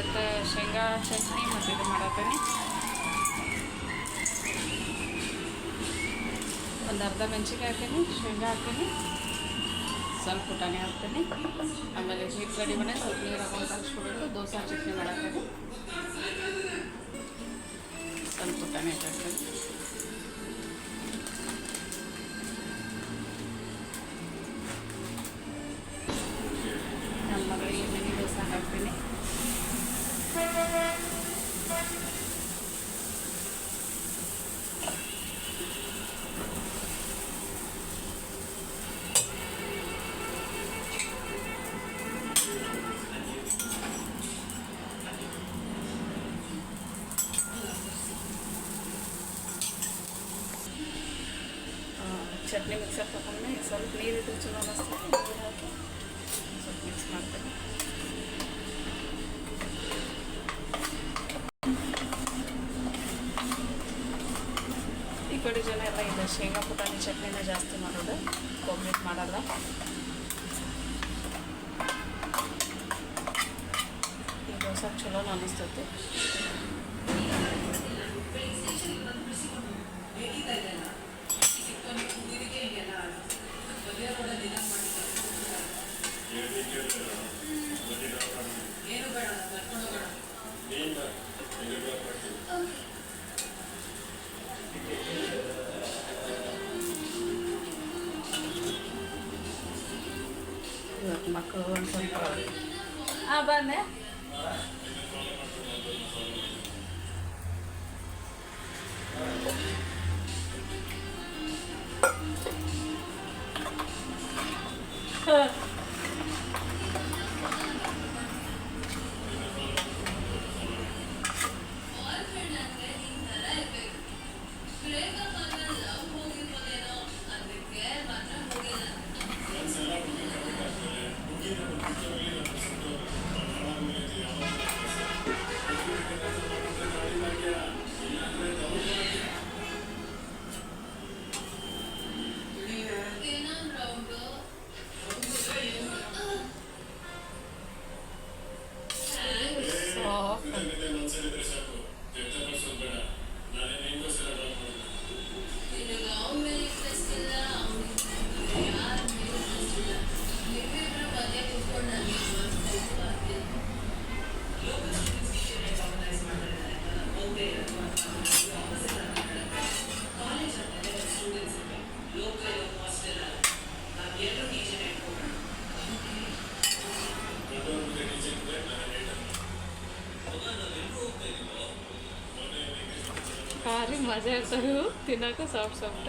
ಮತ್ತು ಶೇಂಗಾ ಚಟ್ನಿ ಮತ್ತು ಇದು ಮಾಡತ್ತೀನಿ. ಒಂದು ಅರ್ಧ ಮೆಣಸಿನ್ಕಾಯಿ ಹಾಕ್ತೀನಿ, ಶೇಂಗಾ ಹಾಕ್ತೀನಿ, ಸ್ವಲ್ಪ ಪುಟಾಣಿ ಹಾಕ್ತೀನಿ. ಆಮೇಲೆ ಹಿಟ್ಟು ರೆಡಿ ಮಾಡಿ ಸ್ವಲ್ಪ ನೀರು ಹಾಕೊಂಡು ಕಲಿಸ್ಕೊಬೇಕು. ದೋಸೆ ಚಟ್ನಿ ಮಾಡತ್ತೀನಿ. ಸ್ವಲ್ಪ ಪುಟಾಣಿ ಹಾಕ್ತೀನಿ. ನಮ್ಮ ಮಗಳಿಗೆ ಮಿನಿ ದೋಸೆ ಹಾಕ್ತೀನಿ. ಚಟ್ನಿ ಮಿಕ್ಸರ್ ತಗೊಂಡು ಸ್ವಲ್ಪ ನೀರಿಟ್ಟು ಚಲೋ ಅನ್ನಿಸ್ತದೆ. ನೀರು ಹಾಕಿ ಸ್ವಲ್ಪ ಮಿಕ್ಸ್ ಮಾಡ್ತೀನಿ. ಈ ಕಡೆ ಜನ ಎಲ್ಲ ಇದೆ ಶೇಂಗಾ ಪುಟಾಣಿ ಚಟ್ನಿನ ಜಾಸ್ತಿ ಮಾಡೋದು, ಕೊಬ್ಬರಿ ಮಾಡಲ್ಲ. ಈ ದೋಸೆ ಚಲೋ ಅನ್ನಿಸ್ತೈತಿ. ಇವತ್ತು ಮಕ್ಕಳು ಒಂದು ಸ್ವಲ್ಪ ಬಂದೆ. ಭಾರಿ ಮಜಾ ಇರ್ತಾವೆ ತಿನ್ನೋಕೆ ಸಾಫ್ಟ್ ಸಾಫ್ಟ್.